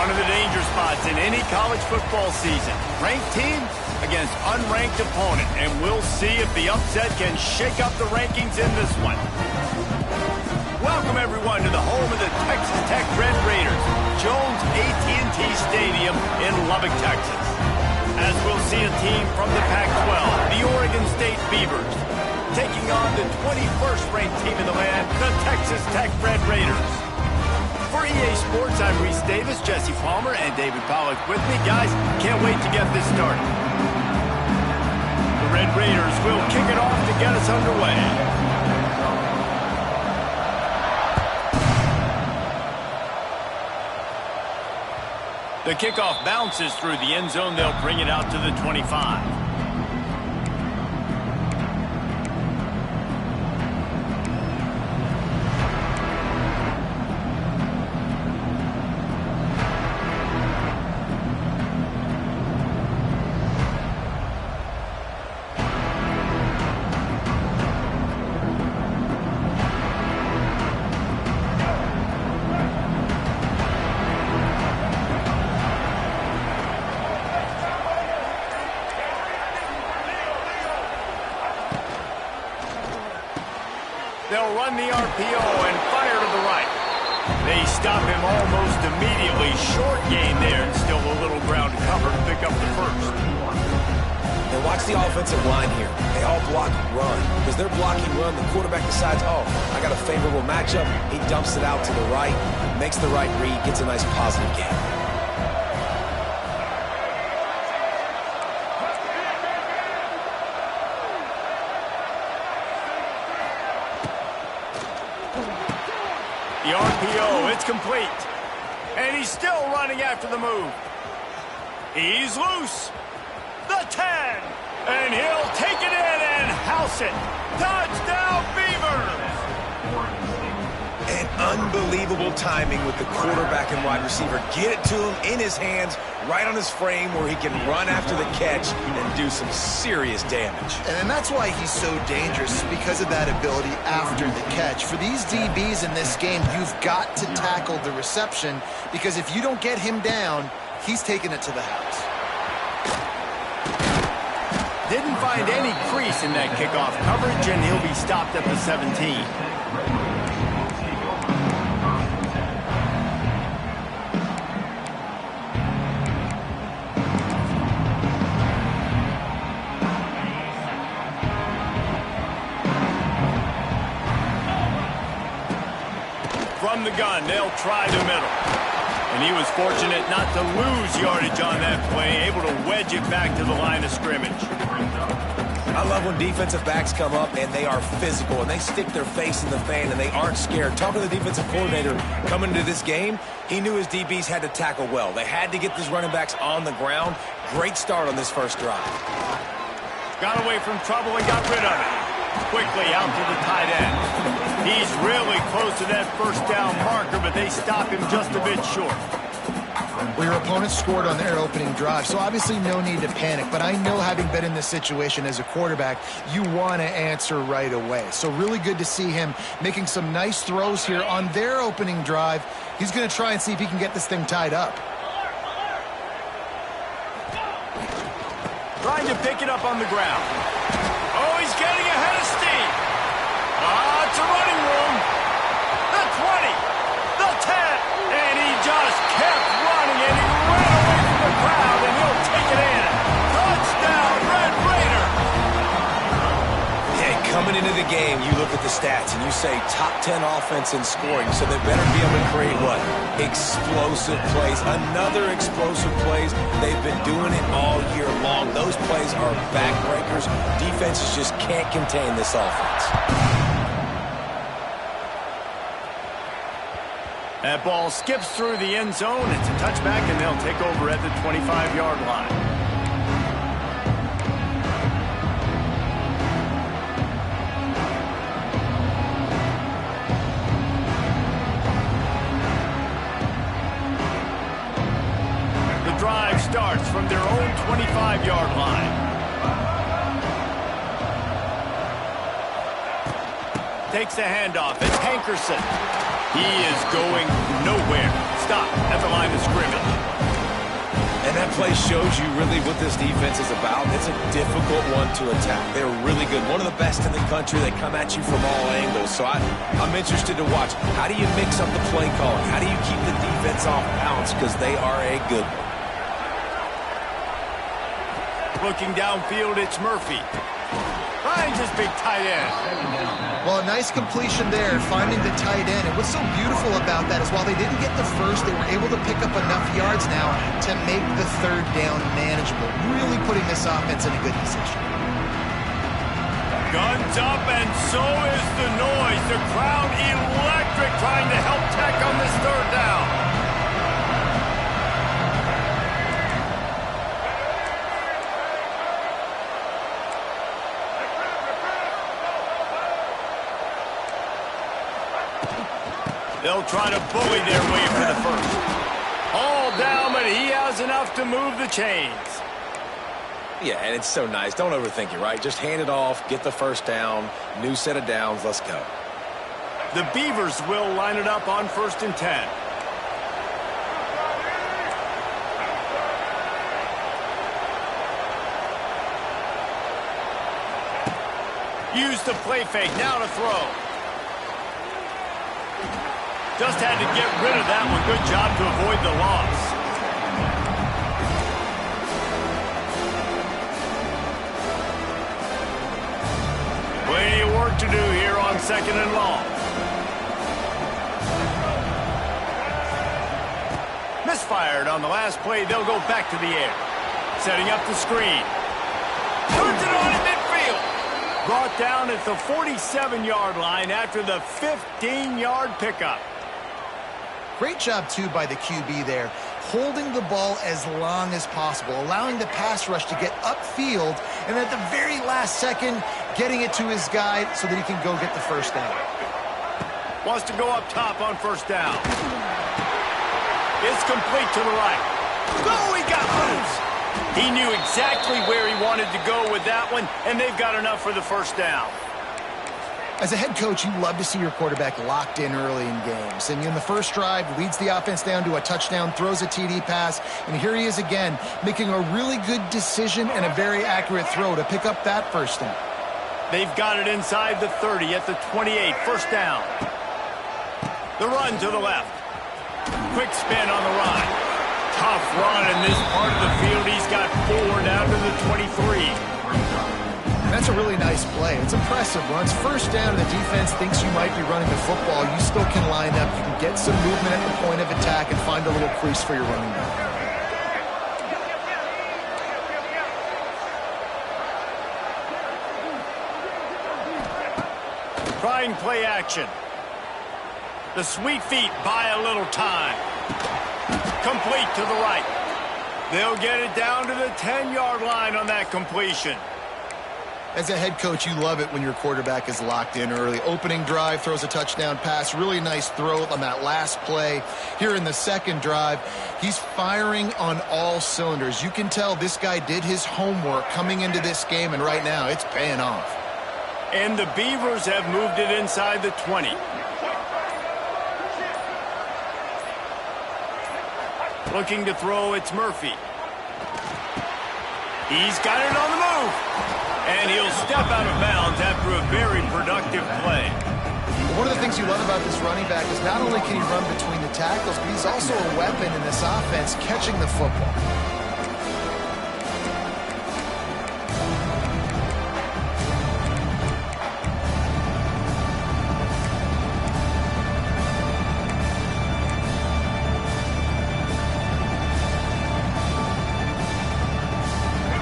One of the danger spots in any college football season. Ranked team against unranked opponent. And we'll see if the upset can shake up the rankings in this one. Welcome, everyone, to the home of the Texas Tech Red Raiders, Jones AT&T Stadium in Lubbock, Texas. As we'll see a team from the Pac-12, the Oregon State Beavers, taking on the 21st ranked team in the land, the Texas Tech Red Raiders. For EA Sports, I'm Reese Davis, Jesse Palmer, and David Pollack with me. Guys, can't wait to get this started. The Red Raiders will kick it off to get us underway. The kickoff bounces through the end zone. They'll bring it out to the 25. They'll run the RPO and fire to the right. They stop him almost immediately. Short gain there and still a little ground to cover to pick up the first. And watch the offensive line here. They all block run. Because they're blocking run, the quarterback decides, oh, I got a favorable matchup. He dumps it out to the right, makes the right read, gets a nice positive gain. The RPO, it's complete. And he's still running after the move. He's loose. The 10. And he'll take it in and house it. Touchdown, Beavers! And unbelievable timing with the quarterback and wide receiver. Get it to him in his hands, right on his frame where he can run after the catch and do some serious damage. And that's why he's so dangerous, because of that ability after the catch. For these DBs in this game, you've got to tackle the reception, because if you don't get him down, he's taking it to the house. Didn't find any crease in that kickoff coverage, and he'll be stopped at the 17. From the gun, they'll try the middle. And he was fortunate not to lose yardage on that play, able to wedge it back to the line of scrimmage. I love when defensive backs come up and they are physical and they stick their face in the fan and they aren't scared. Talking to the defensive coordinator coming into this game, he knew his DBs had to tackle well. They had to get these running backs on the ground. Great start on this first drive. Got away from trouble and got rid of it. Quickly out to the tight end. He's really close to that first down marker, but they stop him just a bit short. Well, your opponent scored on their opening drive, so obviously no need to panic. But I know, having been in this situation as a quarterback, you want to answer right away. So really good to see him making some nice throws here on their opening drive. He's going to try and see if he can get this thing tied up. Trying to pick it up on the ground. Oh, he's getting ahead of steam. It's a running room. The 20, the 10, and he just kept running, and he ran away from the crowd, and he'll take it in. Touchdown, Red Raider. Yeah, coming into the game, you look at the stats, and you say top 10 offense in scoring, so they better be able to create what? Explosive plays. Another explosive plays. They've been doing it all year long. Those plays are backbreakers. Defenses just can't contain this offense. That ball skips through the end zone. It's a touchback, and they'll take over at the 25-yard line. The drive starts from their own 25-yard line. Takes the handoff. It's Hankerson. He is going nowhere. Stop at the line of scrimmage. And that play shows you really what this defense is about. It's a difficult one to attack. They're really good. One of the best in the country. They come at you from all angles. So I'm interested to watch. How do you mix up the play calling? How do you keep the defense off balance? Because they are a good one. Looking downfield, it's Murphy. Finds his big tight end. Well, a nice completion there, finding the tight end. And what's so beautiful about that is while they didn't get the first, they were able to pick up enough yards now to make the third down manageable. Really putting this offense in a good position. Guns up, and so is the noise. The crowd electric, trying to help Tech on this third down. They'll try to bully their way for the first. All down, but he has enough to move the chains. Yeah, and it's so nice. Don't overthink it, right? Just hand it off, get the first down, new set of downs, let's go. The Beavers will line it up on 1st and 10. Use the play fake, now to throw. Just had to get rid of that one. Good job to avoid the loss. Plenty of work to do here on 2nd and long. Misfired on the last play. They'll go back to the air. Setting up the screen. Turns it on in midfield. Brought down at the 47-yard line after the 15-yard pickup. Great job, too, by the QB there, holding the ball as long as possible, allowing the pass rush to get upfield, and at the very last second, getting it to his guy so that he can go get the first down. Wants to go up top on 1st down. It's complete to the right. Oh, he got loose. He knew exactly where he wanted to go with that one, and they've got enough for the first down. As a head coach, you love to see your quarterback locked in early in games. And in the first drive, leads the offense down to a touchdown, throws a TD pass, and here he is again, making a really good decision and a very accurate throw to pick up that first down. They've got it inside the 30 at the 28, 1st down. The run to the left. Quick spin on the run. Tough run in this part of the field. He's got 4 down to the 23. That's a really nice play. It's impressive. Once 1st down, the defense thinks you might be running the football. You still can line up. You can get some movement at the point of attack and find a little crease for your running back. Trying play action. The sweet feet buy a little time. Complete to the right. They'll get it down to the 10-yard line on that completion. As a head coach, you love it when your quarterback is locked in early. Opening drive, throws a touchdown pass. Really nice throw on that last play. Here in the second drive, he's firing on all cylinders. You can tell this guy did his homework coming into this game, and right now it's paying off. And the Beavers have moved it inside the 20. Looking to throw, it's Murphy. He's got it on the move. And he'll step out of bounds after a very productive play. One of the things you love about this running back is not only can he run between the tackles, but he's also a weapon in this offense, catching the football.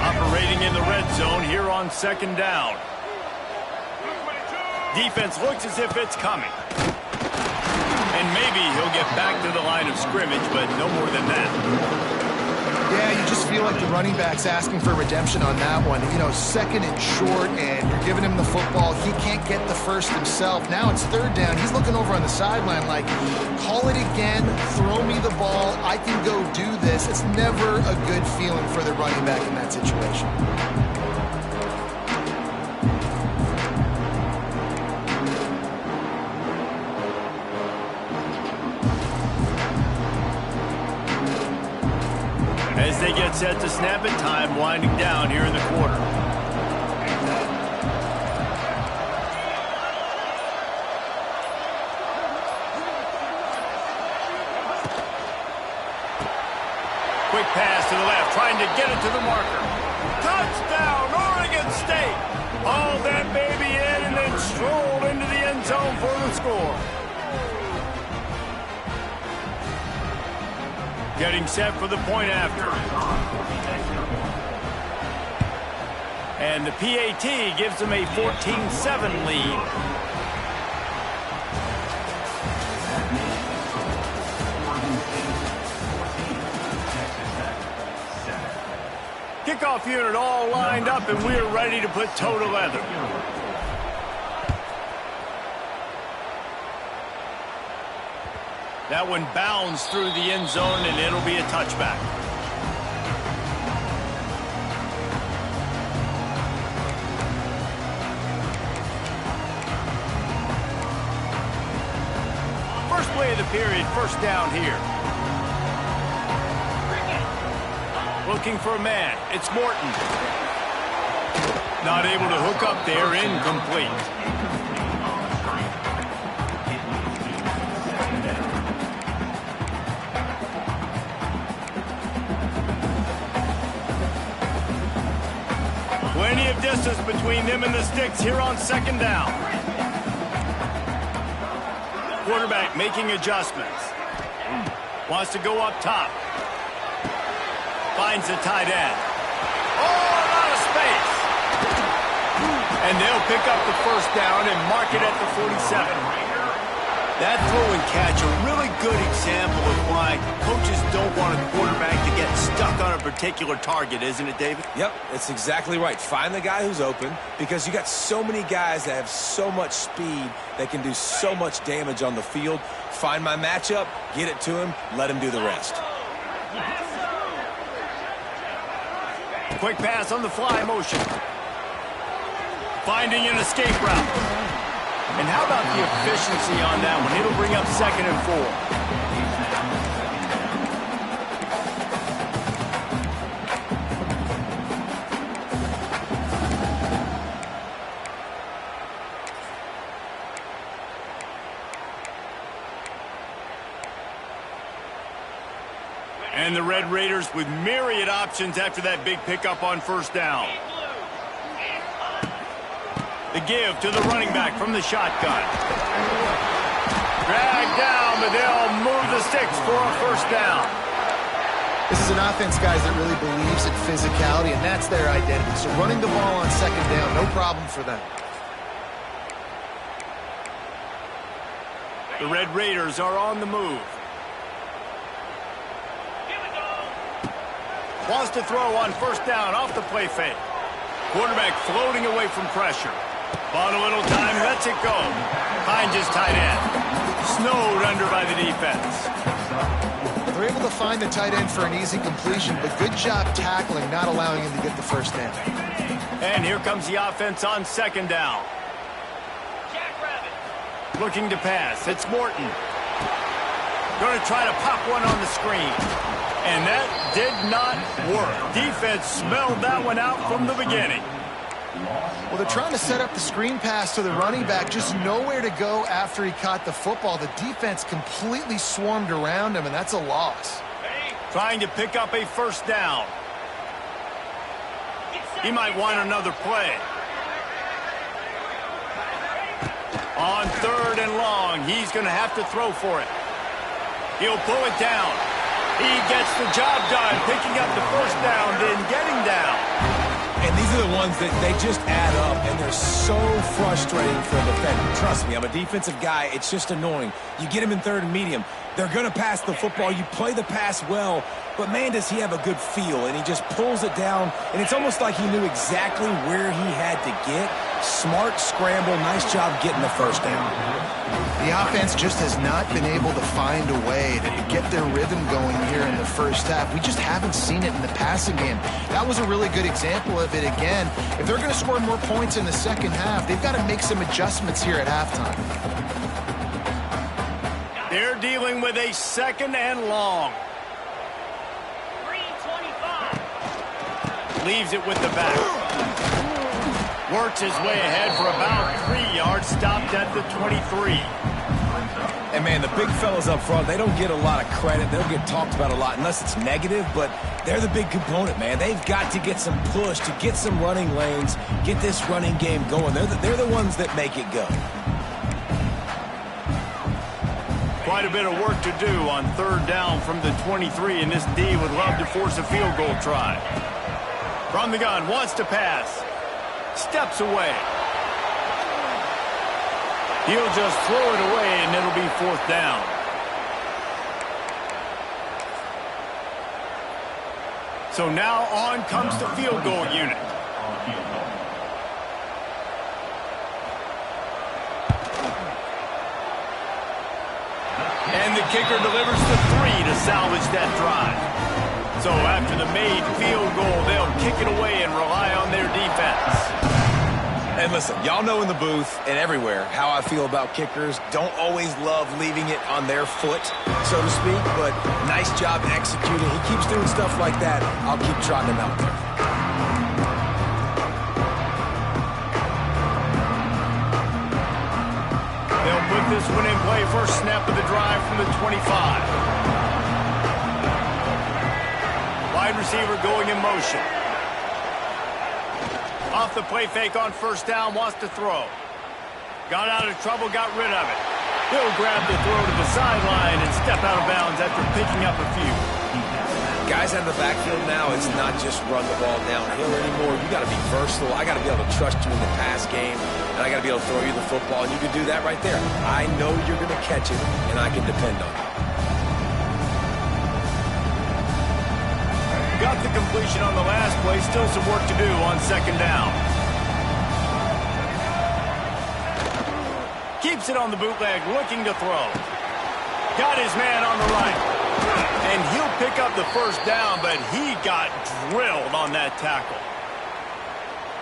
Operating in the red zone here on 2nd down. Defense looks as if it's coming. And maybe he'll get back to the line of scrimmage, but no more than that. Yeah, you just feel like the running back's asking for redemption on that one. You know, 2nd and short, and you're giving him the football. He can't get the first himself. Now it's 3rd down. He's looking over on the sideline like, call it again, throw me the ball, I can go do this. It's never a good feeling for the running back in that situation. As they get set to snap it, time winding down here in the quarter. Quick pass to the left, trying to get it to the marker. Touchdown, Oregon State! Haul that baby in and then stroll into the end zone for the score. Getting set for the point after. And the PAT gives them a 14-7 lead. Kickoff unit all lined up, and we're ready to put toe to leather. That one bounds through the end zone, and it'll be a touchback. First play of the period, first down here. Looking for a man. It's Morton. Not able to hook up there, incomplete. Plenty of distance between them and the sticks here on second down. Quarterback making adjustments. Wants to go up top. Finds the tight end. Oh, a lot of space. And they'll pick up the first down and mark it at the 47. That throw and catch, a really good example of why coaches don't want a quarterback to get stuck on a particular target, isn't it, David? Yep, that's exactly right. Find the guy who's open, because you got so many guys that have so much speed that can do so much damage on the field. Find my matchup, get it to him, let him do the rest. Quick pass on the fly motion. Finding an escape route. And how about the efficiency on that one? It'll bring up 2nd and 4. And the Red Raiders with myriad options after that big pickup on first down. The give to the running back from the shotgun. Dragged down, but they'll move the sticks for a first down. This is an offense, guys, that really believes in physicality, and that's their identity. So running the ball on second down, no problem for them. The Red Raiders are on the move. Wants to throw on first down off the play fake. Quarterback floating away from pressure. Bought a little time, lets it go. Finds his tight end. Snowed under by the defense. They're able to find the tight end for an easy completion, but good job tackling, not allowing him to get the first down. And here comes the offense on second down. Looking to pass. It's Morton. Going to try to pop one on the screen. And that did not work. Defense smelled that one out from the beginning. Well, they're trying to set up the screen pass to the running back, just nowhere to go after he caught the football. The defense completely swarmed around him, and that's a loss. Trying to pick up a first down. He might want another play. On 3rd and long, he's going to have to throw for it. He'll pull it down. He gets the job done, picking up the first down, then getting down. And these are the ones that they just add up, and they're so frustrating for a defender. Trust me, I'm a defensive guy. It's just annoying. You get him in 3rd and medium. They're going to pass the football. You play the pass well, but man, does he have a good feel, and he just pulls it down, and it's almost like he knew exactly where he had to get. Smart scramble. Nice job getting the first down. The offense just has not been able to find a way to get their rhythm going here in the first half. We just haven't seen it in the passing game. That was a really good example of it again. If they're going to score more points in the second half, they've got to make some adjustments here at halftime. They're dealing with a 2nd and long. leaves it with the back. Works his way ahead for about 3 yards, stopped at the 23. And, man, the big fellas up front, they don't get a lot of credit. They'll get talked about a lot unless it's negative, but they're the big component, man. They've got to get some push, to get some running lanes, get this running game going. They're the ones that make it go. Quite a bit of work to do on third down from the 23, and this D would love to force a field goal try. From the gun, wants to pass. Steps away. He'll just throw it away, and it'll be fourth down. So now on comes the field goal unit. And the kicker delivers the 3 to salvage that drive. So after the made field goal, they'll kick it away and rely on their defense. And listen, y'all know in the booth and everywhere how I feel about kickers. Don't always love leaving it on their foot, so to speak, but nice job executing. He keeps doing stuff like that. I'll keep trotting him out there. They'll put this one in play. First snap of the drive from the 25. Wide receiver going in motion. Off the play fake on first down, wants to throw. Got out of trouble, got rid of it. He'll grab the throw to the sideline and step out of bounds after picking up a few. Guys out of the backfield now, it's not just run the ball downhill anymore. You got to be versatile. I got to be able to trust you in the pass game, and I got to be able to throw you the football, and you can do that right there. I know you're going to catch it, and I can depend on it. Got the completion on the last play. Still some work to do on second down. Keeps it on the bootleg, looking to throw. Got his man on the right. And he'll pick up the first down, but he got drilled on that tackle.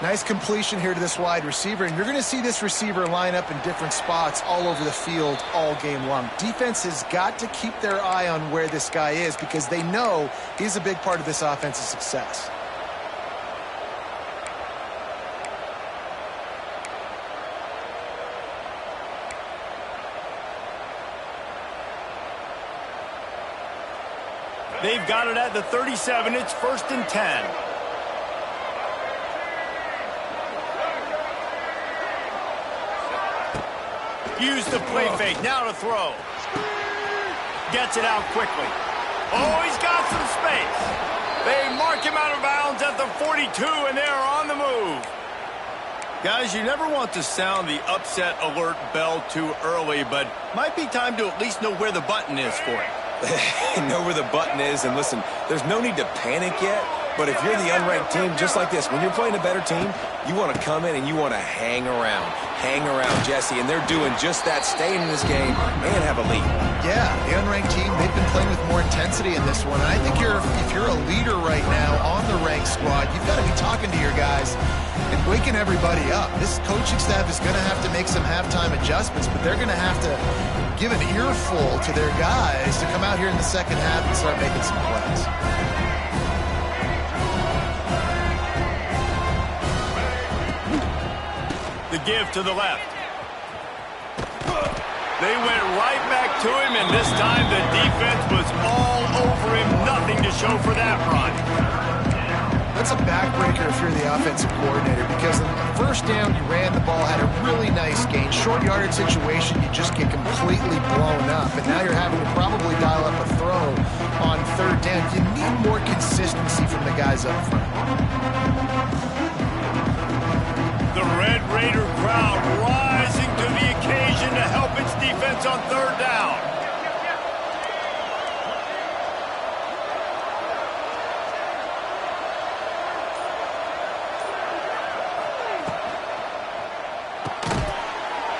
Nice completion here to this wide receiver, and you're going to see this receiver line up in different spots all over the field all game long. Defense has got to keep their eye on where this guy is because they know he's a big part of this offense's success. They've got it at the 37. It's 1st and 10. Use the play fake. Now to throw. Gets it out quickly. Oh, he's got some space. They mark him out of bounds at the 42, and they're on the move. Guys, you never want to sound the upset alert bell too early, but might be time to at least know where the button is for it. Know where the button is, and listen, there's no need to panic yet, but if you're the unranked team, just like this, when you're playing a better team, you want to come in and you want to hang around, Jesse, and they're doing just that, staying in this game and have a lead. Yeah, the unranked team, they've been playing with more intensity in this one, and I think if you're a leader right now on the ranked squad, you've got to be talking to your guys and waking everybody up. This coaching staff is going to have to make some halftime adjustments, but they're going to have to give an earful to their guys to come out here in the second half and start making some plays. The give to the left. They went right back to him, and this time the defense was all over him. Nothing to show for that run. That's a backbreaker if you're the offensive coordinator, because on the first down you ran the ball, had a really nice gain. Short yardage situation, you just get completely blown up, and now you're having to probably dial up a throw on third down. You need more consistency from the guys up front. The Red Raider crowd rising to the occasion to help its defense on third down.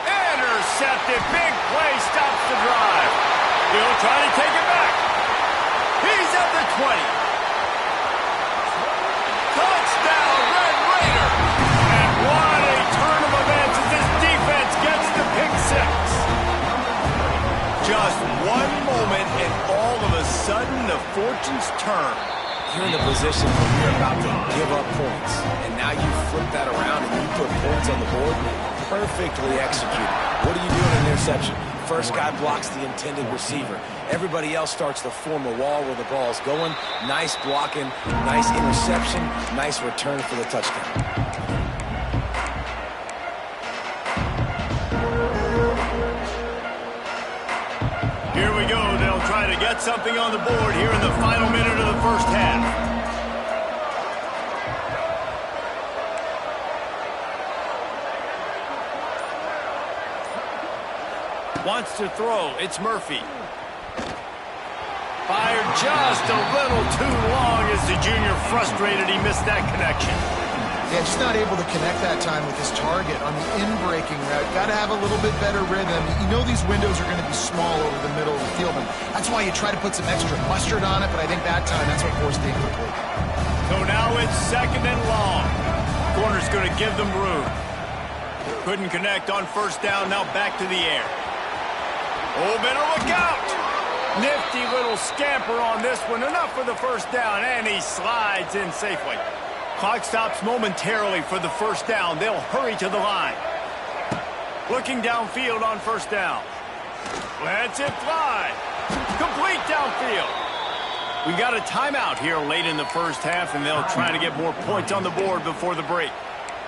Intercepted. Big play stops the drive. He'll try to take it back. He's at the 20. Touchdown, Red Raider. And what a turn of events as this defense gets the pick six. Just one moment, and all of a sudden the fortunes turn. You're in the position where you're about to give up points, and now you flip that around and you put points on the board. Perfectly executed. What do you do in an interception? First guy blocks the intended receiver. Everybody else starts to form a wall where the ball's going. Nice blocking, nice interception, nice return for the touchdown. Here we go. They'll try to get something on the board here in the final minute of the first half. Wants to throw. It's Murphy. Fired just a little too long as the junior frustrated. He missed that connection. Yeah, just not able to connect that time with his target on the in-breaking route. Got to have a little bit better rhythm. You know these windows are going to be small over the middle of the field, and that's why you try to put some extra mustard on it, but I think that time that's what forced the incomplete. So now it's second and long. Corner's going to give them room. Couldn't connect on first down, now back to the air. Oh, better look out! Nifty little scamper on this one. Enough for the first down, and he slides in safely. Clock stops momentarily for the first down. They'll hurry to the line. Looking downfield on first down. Lets it fly. Complete downfield. We got a timeout here late in the first half, and they'll try to get more points on the board before the break.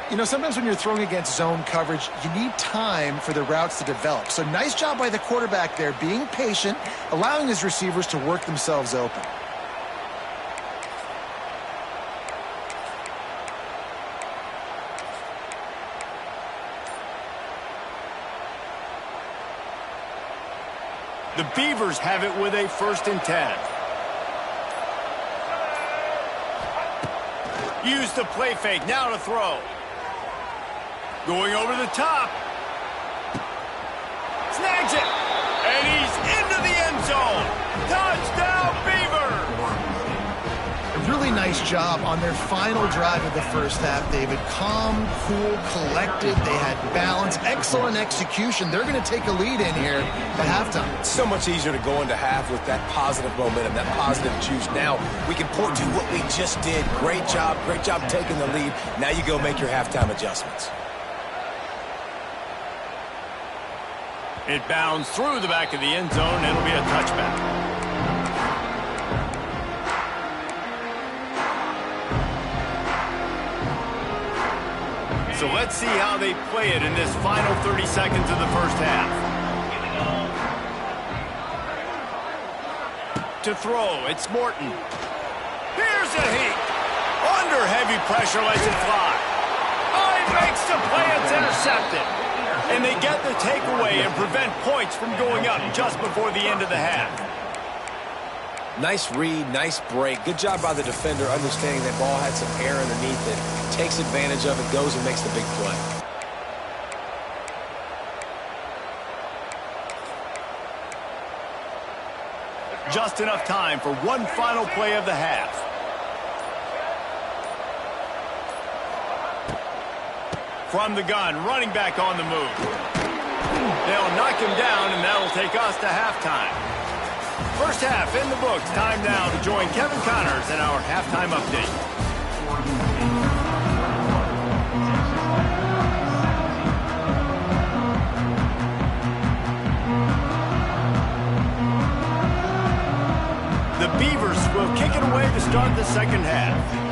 You know, sometimes when you're throwing against zone coverage, you need time for the routes to develop. So nice job by the quarterback there, being patient, allowing his receivers to work themselves open. The Beavers have it with a 1st and 10. Use the play fake, now to throw. Going over the top. Snags it. And he's into the end zone. Touchdown, Beaver! A really nice job on their final drive of the first half, David. Calm, cool, collected. They had balance. Excellent execution. They're going to take a lead in here at halftime. It's so much easier to go into half with that positive momentum, that positive juice. Now we can point to what we just did. Great job taking the lead. Now you go make your halftime adjustments. It bounds through the back of the end zone. It'll be a touchback. So let's see how they play it in this final 30 seconds of the first half. To throw, it's Morton. Here's a heat. Under heavy pressure, lets it fly. Oh, he makes the play. It's intercepted. And they get the takeaway and prevent points from going up just before the end of the half. Nice read, nice break. Good job by the defender understanding that ball had some air underneath it. Takes advantage of it, goes and makes the big play. Just enough time for one final play of the half. From the gun, running back on the move. They'll knock him down, and that'll take us to halftime. First half in the books. Time now to join Kevin Connors in our halftime update. The Beavers will kick it away to start the second half.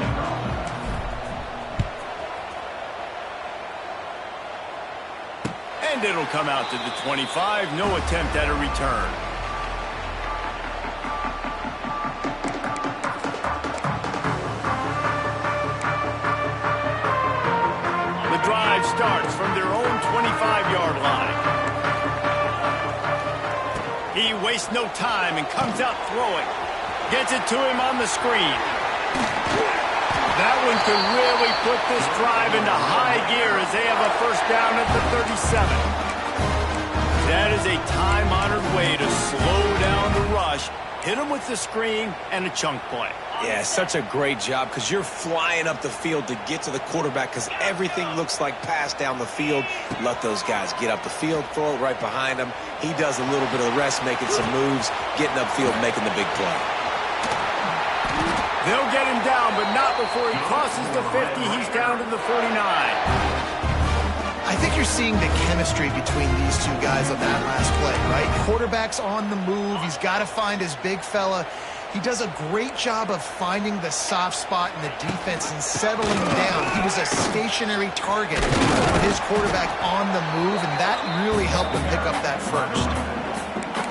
And it'll come out to the 25. No attempt at a return. The drive starts from their own 25-yard line. He wastes no time and comes out throwing. Gets it to him on the screen. That one could really put this drive into high gear as they have a first down at the 37. That is a time-honored way to slow down the rush, hit them with the screen, and a chunk play. Yeah, such a great job because you're flying up the field to get to the quarterback because everything looks like pass down the field. Let those guys get up the field, throw it right behind him. He does a little bit of the rest, making some moves, getting upfield, making the big play. They'll get him down, but not before he crosses the 50. He's down to the 49. I think you're seeing the chemistry between these two guys on that last play, right? Quarterback's on the move. He's got to find his big fella. He does a great job of finding the soft spot in the defense and settling down. He was a stationary target with his quarterback on the move, and that really helped him pick up that first.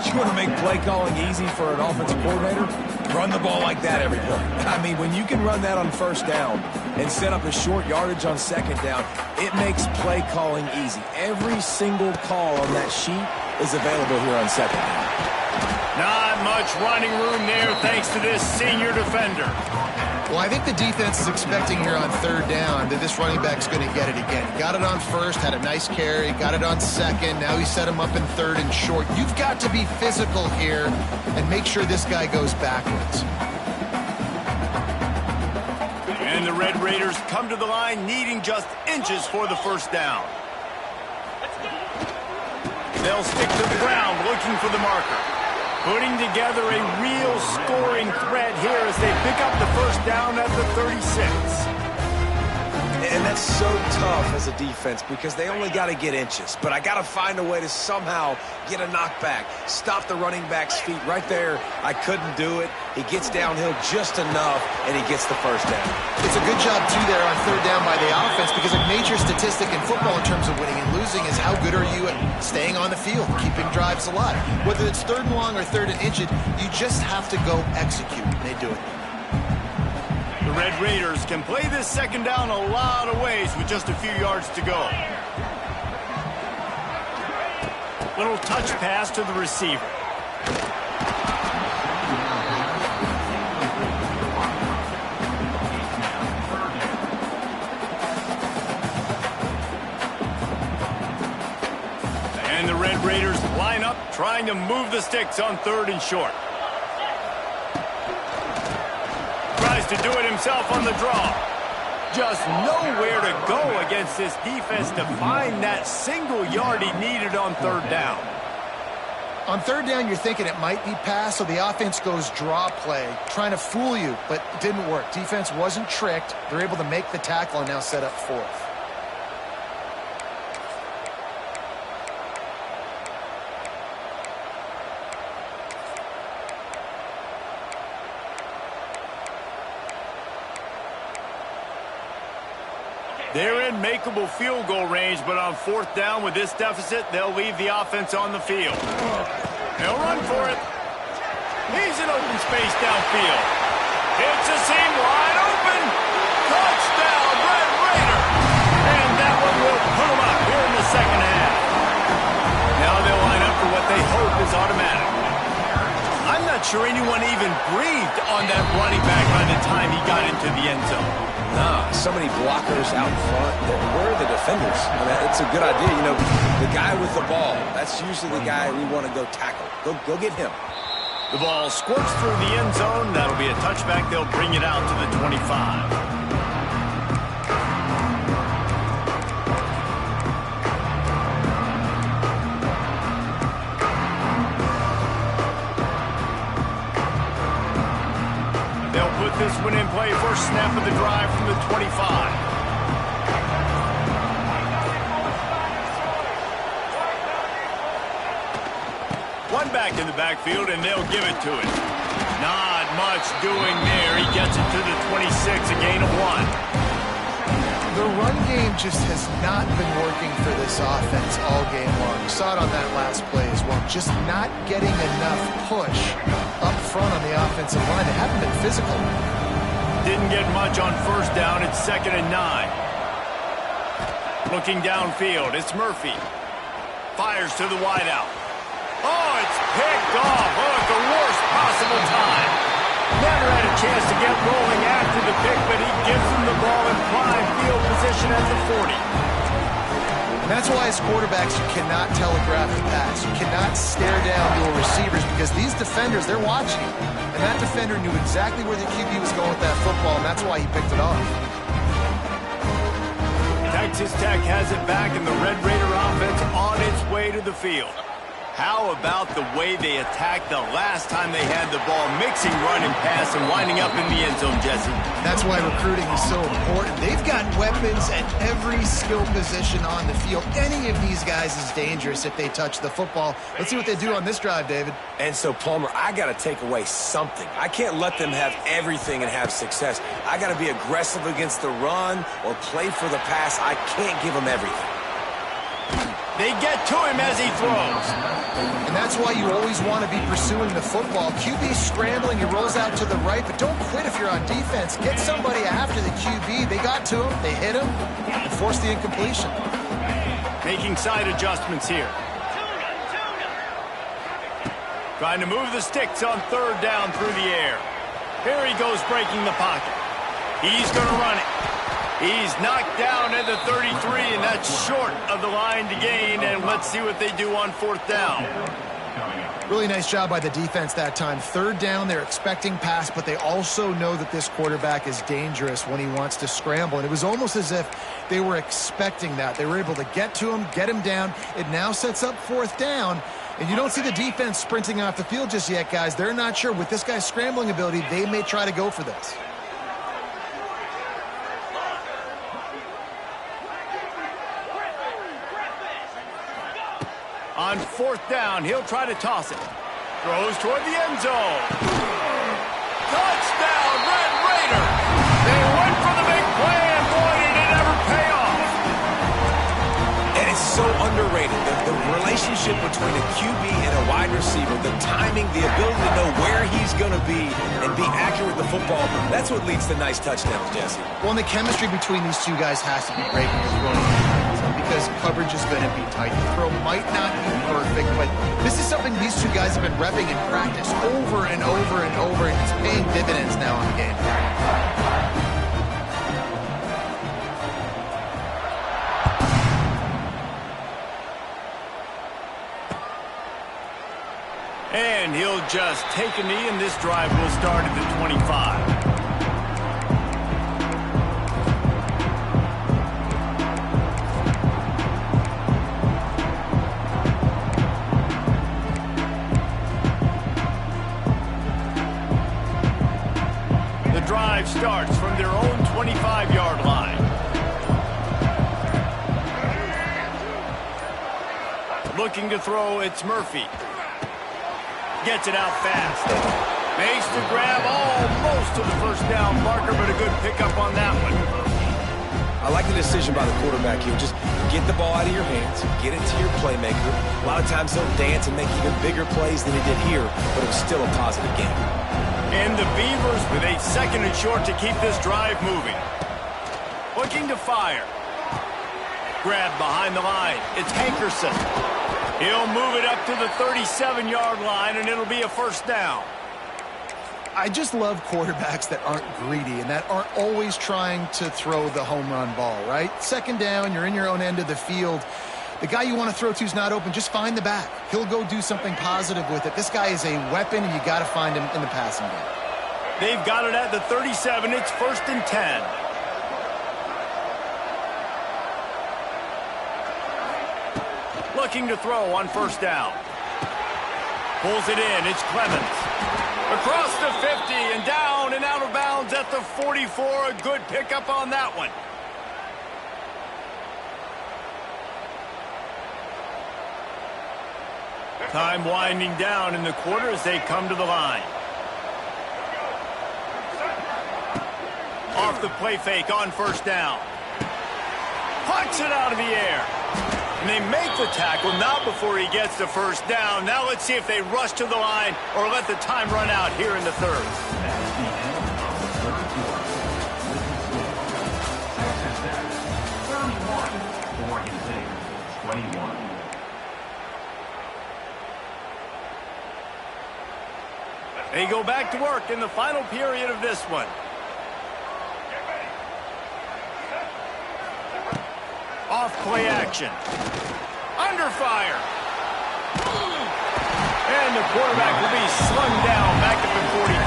You want to make play calling easy for an offensive coordinator? Run the ball like that every play. I mean, when you can run that on first down and set up a short yardage on second down, it makes play calling easy. Every single call on that sheet is available here on second down. Not much running room there thanks to this senior defender. Well, I think the defense is expecting here on third down that this running back's going to get it again. Got it on first, had a nice carry, got it on second. Now he set him up in third and short. You've got to be physical here and make sure this guy goes backwards. And the Red Raiders come to the line needing just inches for the first down. They'll stick to the ground looking for the marker. Putting together a real scoring threat here as they pick up the first down at the 36. And that's so tough as a defense because they only got to get inches. But I got to find a way to somehow get a knockback, stop the running back's feet right there. I couldn't do it. He gets downhill just enough, and he gets the first down. It's a good job, too, there on third down by the offense because a major statistic in football in terms of winning and losing is how good are you at staying on the field, keeping drives alive. Whether it's third and long or third and inches, you just have to go execute, and they do it. The Red Raiders can play this second down a lot of ways with just a few yards to go. Little touch pass to the receiver. And the Red Raiders line up, trying to move the sticks on third and short. To do it himself on the draw. Just nowhere to go against this defense to find that single yard he needed on third down. On third down, you're thinking it might be pass, so the offense goes draw play, trying to fool you, but it didn't work. Defense wasn't tricked. They're able to make the tackle and now set up fourth. They're in makeable field goal range, but on fourth down with this deficit, they'll leave the offense on the field. They'll run for it. He's in open space downfield. It's a seam wide open. Touchdown, Red Raider. And that one will put them up here in the second half. Now they'll line up for what they hope is automatic. I'm not sure anyone even breathed on that running back by the time he got into the end zone. Nah, so many blockers out front. Where are the defenders? I mean, it's a good idea. You know, the guy with the ball, that's usually the guy we want to go tackle. Go get him. The ball squirts through the end zone. That'll be a touchback. They'll bring it out to the 25. This one in play, first snap of the drive from the 25. One back in the backfield, and they'll give it to him. Not much doing there. He gets it to the 26, a gain of 1. The run game just has not been working for this offense all game long. You saw it on that last play as well. Just not getting enough push up front on the offensive line. They haven't been physical. Didn't get much on first down. It's 2nd and 9. Looking downfield, it's Murphy. Fires to the wideout. Oh, it's picked off. Oh, at the worst possible time. Never had a chance to get rolling after the pick, but he gives him the ball in prime field position at the 40. And that's why as quarterbacks, you cannot telegraph the pass. You cannot stare down your receivers because these defenders, they're watching you. And that defender knew exactly where the QB was going with that football, and that's why he picked it off. Texas Tech has it back, and the Red Raider offense on its way to the field. How about the way they attacked the last time they had the ball, mixing run and pass and winding up in the end zone, Jesse? That's why recruiting is so important. They've got weapons at every skill position on the field. Any of these guys is dangerous if they touch the football. Let's see what they do on this drive, David. And so, Palmer, I got to take away something. I can't let them have everything and have success. I got to be aggressive against the run or play for the pass. I can't give them everything. They get to him as he throws. And that's why you always want to be pursuing the football. QB scrambling, he rolls out to the right, but don't quit if you're on defense. Get somebody after the QB. They got to him, they hit him, and forced the incompletion. Making side adjustments here. Trying to move the sticks on third down through the air. Here he goes breaking the pocket. He's going to run it. He's knocked down at the 33, and that's short of the line to gain. And let's see what they do on fourth down. Really nice job by the defense that time. Third down, they're expecting pass, but they also know that this quarterback is dangerous when he wants to scramble. And it was almost as if they were expecting that. They were able to get to him, get him down. It now sets up fourth down. And you don't see the defense sprinting off the field just yet, guys. They're not sure. With this guy's scrambling ability, they may try to go for this. On fourth down, he'll try to toss it. Throws toward the end zone. Touchdown, Red Raider! They went for the big play, and boy, did it ever pay off. And it's so underrated. The relationship between a QB and a wide receiver, the timing, the ability to know where he's going to be and be accurate with the football, that's what leads to nice touchdowns, Jesse. Well, and the chemistry between these two guys has to be great in this running defense because coverage is going to be tight. The throw might not be perfect, but this is something these two guys have been repping in practice over and over and over, and it's paying dividends now on the game. And he'll just take a knee, and this drive will start at the 25. The drive starts from their own 25-yard line. Looking to throw, it's Murphy. Gets it out fast. Makes the grab almost to the first down marker, but a good pickup on that one. I like the decision by the quarterback here. Just get the ball out of your hands, get it to your playmaker. A lot of times he'll dance and make even bigger plays than he did here, but it was still a positive game. And the Beavers with a second and short to keep this drive moving. Looking to fire. Grab behind the line. It's Hankerson. He'll move it up to the 37-yard line, and it'll be a first down. I just love quarterbacks that aren't greedy and that aren't always trying to throw the home run ball, right? Second down, you're in your own end of the field. The guy you want to throw to is not open. Just find the back. He'll go do something positive with it. This guy is a weapon, and you got to find him in the passing game. They've got it at the 37. It's first and 10. Looking to throw on first down. Pulls it in. It's Clemens. Across the 50 and down and out of bounds at the 44. A good pickup on that one. Time winding down in the quarter as they come to the line. Off the play fake on first down. Punts it out of the air. And they make the tackle, not before he gets the first down. Now let's see if they rush to the line or let the time run out here in the third. They go back to work in the final period of this one. Off play action. Under fire. And the quarterback will be slung down back at the 43.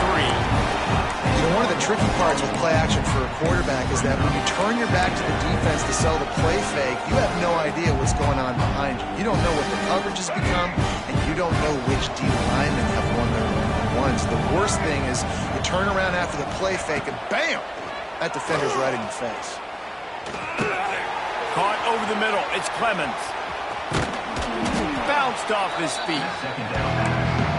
You know, one of the tricky parts with play action for a quarterback is that when you turn your back to the defense to sell the play fake, you have no idea what's going on behind you. You don't know what the coverage has become. and you don't know which D linemen have won their one-on-ones. The worst thing is you turn around after the play fake and bam! That defender's right in your face. Caught over the middle. It's Clemens. Bounced off his feet.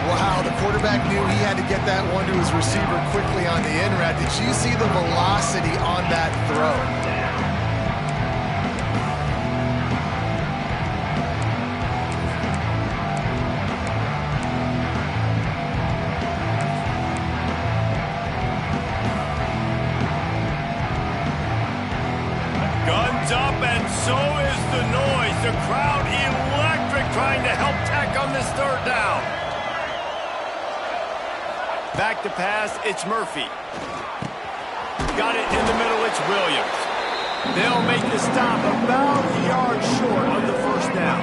Wow, the quarterback knew he had to get that one to his receiver quickly on the in route. Did you see the velocity on that throw? Guns up, and so is the noise. The crowd electric, trying to help Tech on this third down. Back to pass, it's Murphy. Got it in the middle, it's Williams. They'll make the stop about a yard short of the first down.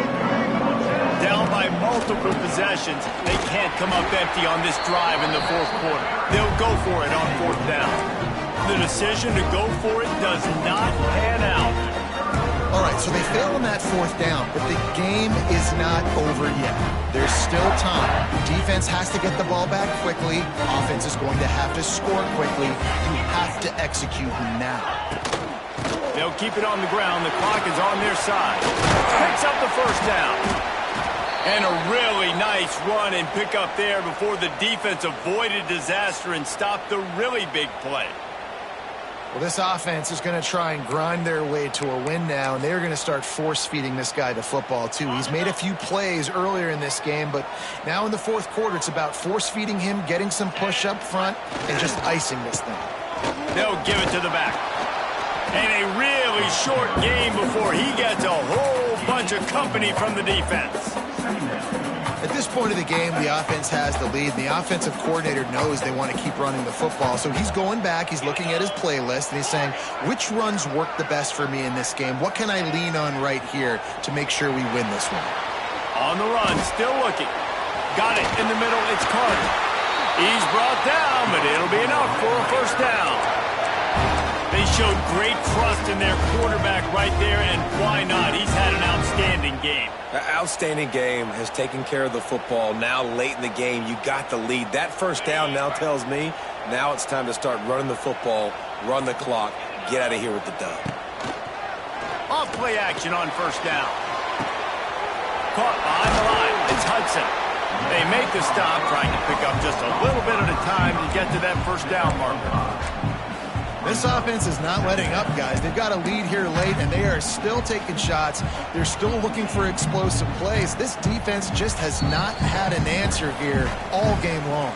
Down by multiple possessions, they can't come up empty on this drive in the fourth quarter. They'll go for it on fourth down. The decision to go for it does not pan out. All right, so they fail on that fourth down, but the game is not over yet. There's still time. Defense has to get the ball back quickly. Offense is going to have to score quickly. You have to execute now. They'll keep it on the ground. The clock is on their side. Picks up the first down. And a really nice run and pick up there before the defense avoided disaster and stopped the really big play. Well, this offense is going to try and grind their way to a win now, and they're going to start force-feeding this guy the football, too. He's made a few plays earlier in this game, but now in the fourth quarter, it's about force-feeding him, getting some push up front, and just icing this thing. They'll give it to the back. And a really short game before he gets a whole bunch of company from the defense. At this point of the game, the offense has the lead, and the offensive coordinator knows they want to keep running the football. So he's going back, he's looking at his playlist, and he's saying, which runs work the best for me in this game? What can I lean on right here to make sure we win this one? On the run, still looking. Got it in the middle, it's Carter. He's brought down, but it'll be enough for a first down. They showed great trust in their quarterback right there, and why not? He's had an outstanding game. An outstanding game, has taken care of the football. Now late in the game, you got the lead. That first down now tells me now it's time to start running the football, run the clock, get out of here with the dub. Off play action on first down. Caught behind the line. It's Hudson. They make the stop, trying to pick up just a little bit at a time to get to that first down marker. This offense is not letting up, guys. They've got a lead here late, and they are still taking shots. They're still looking for explosive plays. This defense just has not had an answer here all game long.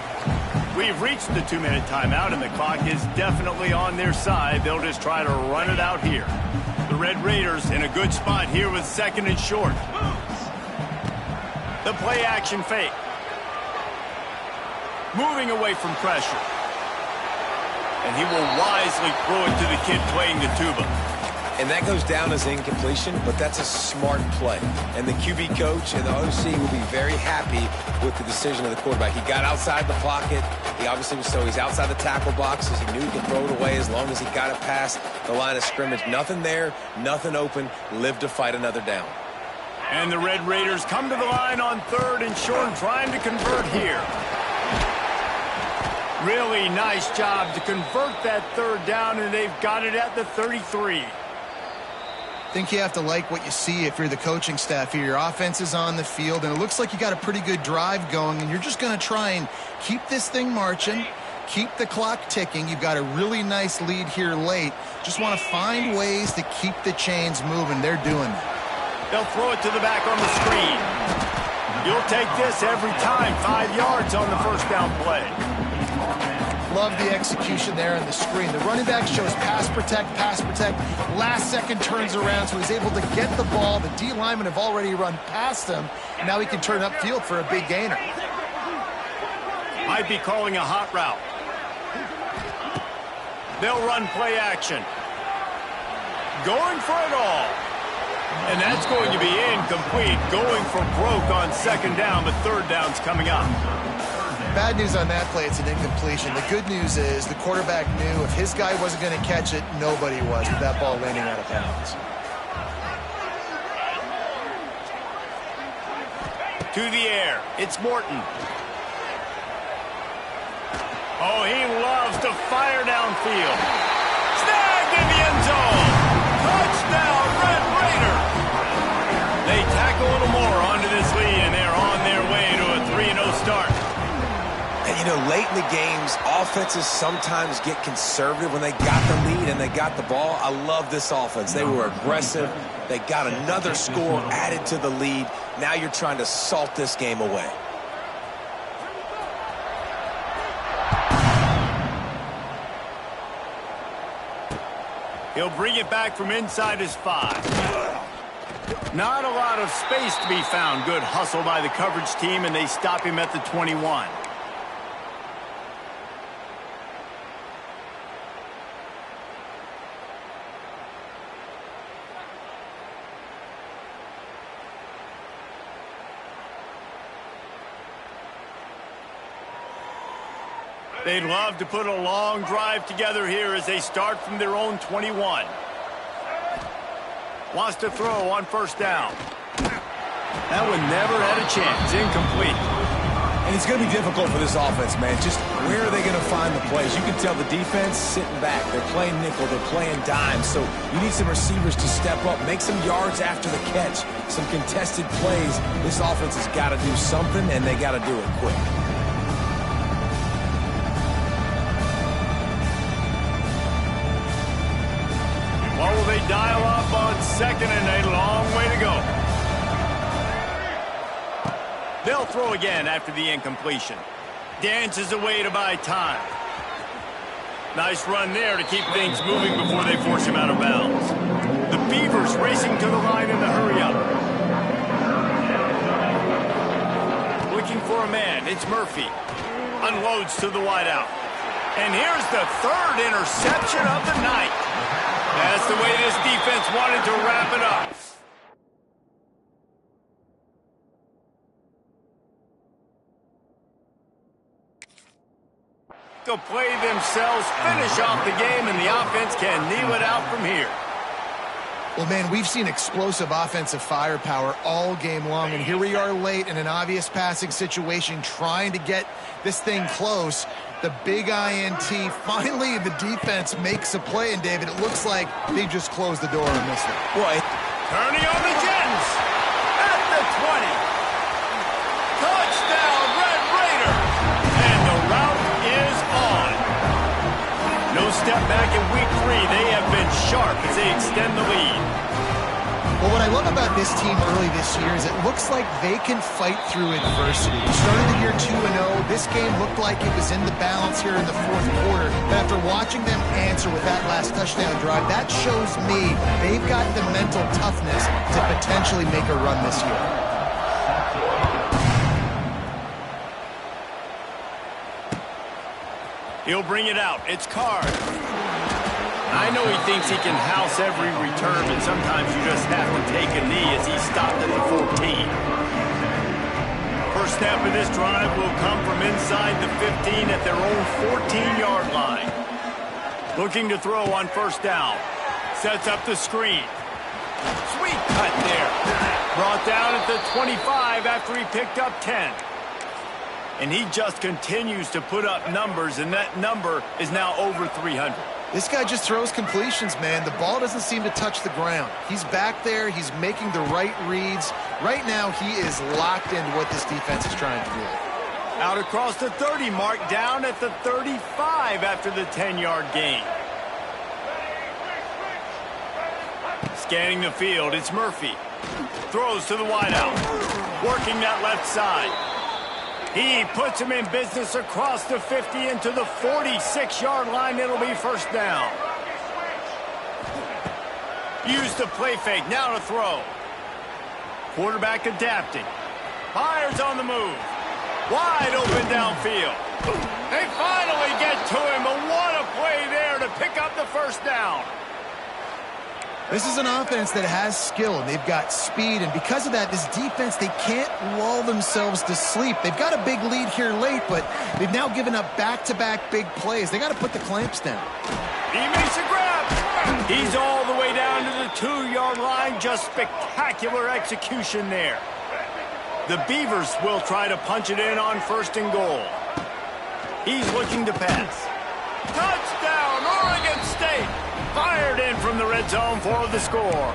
We've reached the 2-minute timeout, and the clock is definitely on their side. They'll just try to run it out here. The Red Raiders in a good spot here with second and short. The play action fake. Moving away from pressure. And he will wisely throw it to the kid playing the tuba. And that goes down as incompletion, but that's a smart play. And the QB coach and the OC will be very happy with the decision of the quarterback. He got outside the pocket. He obviously was he's outside the tackle boxes. He knew he could throw it away as long as he got it past the line of scrimmage. Nothing there, nothing open. Live to fight another down. And the Red Raiders come to the line on third and short, trying to convert here. Really nice job to convert that third down, and they've got it at the 33. I think you have to like what you see if you're the coaching staff here. Your offense is on the field, and it looks like you got a pretty good drive going, and you're just going to try and keep this thing marching, keep the clock ticking. You've got a really nice lead here late. Just want to find ways to keep the chains moving. They're doing that. They'll throw it to the back on the screen. You'll take this every time. 5 yards on the first down play. Love the execution there on the screen. The running back shows pass protect, pass protect. Last second turns around, so he's able to get the ball. The D linemen have already run past him, and now he can turn upfield for a big gainer. Might be calling a hot route. They'll run play action. Going for it all. And that's going to be incomplete. Going for broke on second down, but third down's coming up. Bad news on that play, it's an incompletion. The good news is the quarterback knew if his guy wasn't going to catch it, nobody was with that ball landing out of bounds. To the air. It's Morton. Oh, he loves to fire downfield. Snagged in the end zone. Touchdown, Red Raider. They tack a little more onto this lead, and they're on their way to a 3-0 start. And, you know, late in the games, offenses sometimes get conservative when they got the lead and they got the ball. I love this offense. They were aggressive. They got another score added to the lead. Now you're trying to salt this game away. He'll bring it back from inside his 5. Not a lot of space to be found. Good hustle by the coverage team, and they stop him at the 21. They'd love to put a long drive together here as they start from their own 21. Wants to throw on first down. That one never had a chance. Incomplete. And it's going to be difficult for this offense, man. Just where are they going to find the plays? You can tell the defense sitting back. They're playing nickel. They're playing dime. So you need some receivers to step up, make some yards after the catch, some contested plays. This offense has got to do something, and they got to do it quick. What will they dial up on second, and a long way to go. They'll throw again after the incompletion. Dances away to buy time. Nice run there to keep things moving before they force him out of bounds. The Beavers racing to the line in the hurry-up. Looking for a man. It's Murphy. Unloads to the wideout. And here's the third interception of the night. That's the way this defense wanted to wrap it up. To play themselves, finish off the game, and the offense can kneel it out from here. Well, man, we've seen explosive offensive firepower all game long, and here we are late in an obvious passing situation trying to get this thing close. The big INT, finally the defense makes a play, and David, it looks like they just closed the door on this one. Boy. Turning on the Jets at the 20. Touchdown, Red Raider. And the route is on. No step back in week 3. They have been sharp as they extend the lead. Well, what I love about this team early this year is it looks like they can fight through adversity. Started the year 2-0. This game looked like it was in the balance here in the fourth quarter. But after watching them answer with that last touchdown drive, that shows me they've got the mental toughness to potentially make a run this year. He'll bring it out. It's Card. I know he thinks he can house every return, but sometimes you just have to take a knee as he stopped at the 14. First snap of this drive will come from inside the 15 at their own 14-yard line. Looking to throw on first down. Sets up the screen. Sweet cut there. Brought down at the 25 after he picked up 10. And he just continues to put up numbers, and that number is now over 300. This guy just throws completions, man. The ball doesn't seem to touch the ground. He's back there. He's making the right reads. Right now, he is locked into what this defense is trying to do. Out across the 30 mark, down at the 35 after the 10-yard gain. Scanning the field, it's Murphy. Throws to the wideout. Working that left side. He puts him in business across the 50 into the 46-yard line. It'll be first down. Use the play fake. Now to throw. Quarterback adapting. Fires on the move. Wide open downfield. They finally get to him, but what a play there to pick up the first down. This is an offense that has skill, and they've got speed, and because of that, this defense, they can't lull themselves to sleep. They've got a big lead here late, but they've now given up back-to-back big plays. They got to put the clamps down. He makes a grab. He's all the way down to the 2-yard line. Just spectacular execution there. The Beavers will try to punch it in on 1st and goal. He's looking to pass. Touchdown, Oregon State! Fired in from the red zone for the score.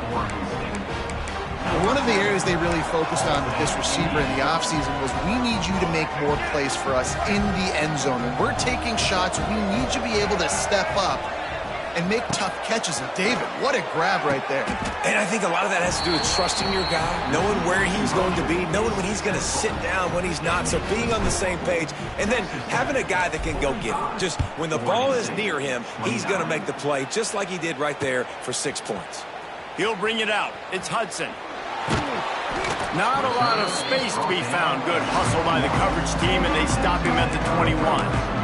One of the areas they really focused on with this receiver in the offseason was we need you to make more plays for us in the end zone. When we're taking shots, we need you to be able to step up and make tough catches. And David, what a grab right there. And I think a lot of that has to do with trusting your guy, knowing where he's going to be, knowing when he's going to sit down, when he's not, so being on the same page, and then having a guy that can go get it. Just when the ball is near him, he's going to make the play, just like he did right there for 6 points. He'll bring it out. It's Hudson. Not a lot of space to be found. Good hustle by the coverage team, and they stop him at the 21.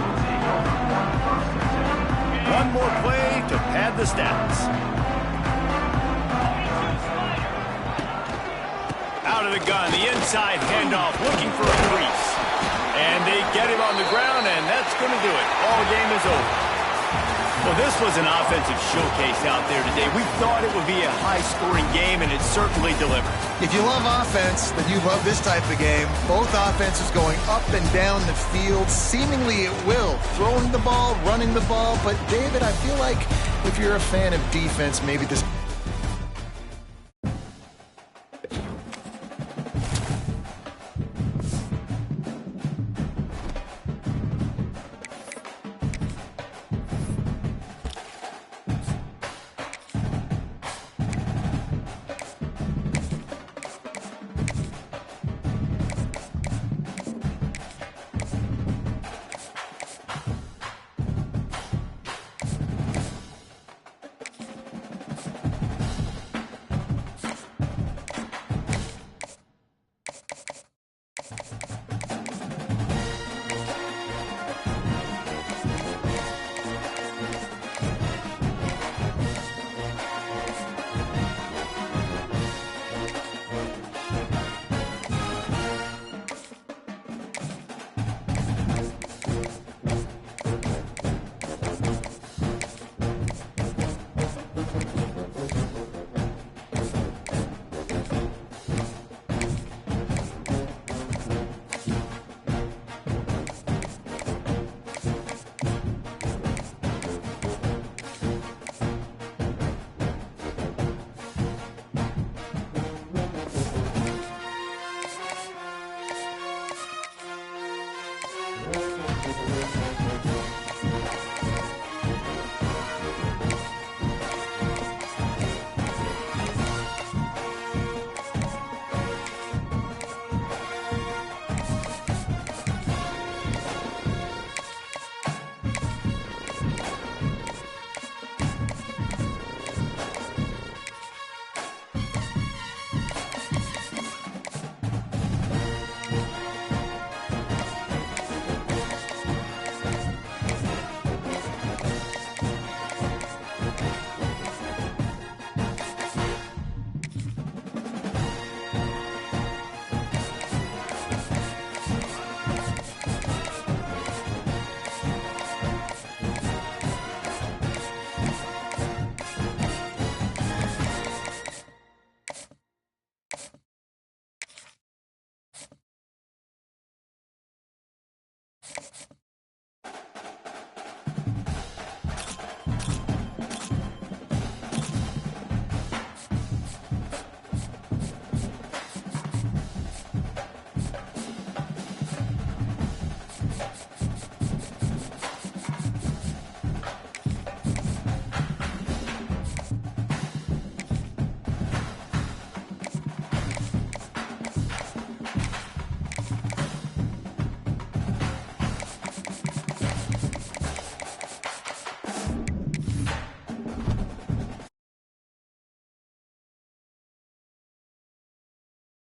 One more play to pad the stats. Out of the gun, the inside handoff, looking for a crease. And they get him on the ground, and that's going to do it. All game is over. Well, this was an offensive showcase out there today. We thought it would be a high-scoring game, and it certainly delivered. If you love offense, then you love this type of game. Both offenses going up and down the field, seemingly at will. Throwing the ball, running the ball. But, David, I feel like if you're a fan of defense, maybe this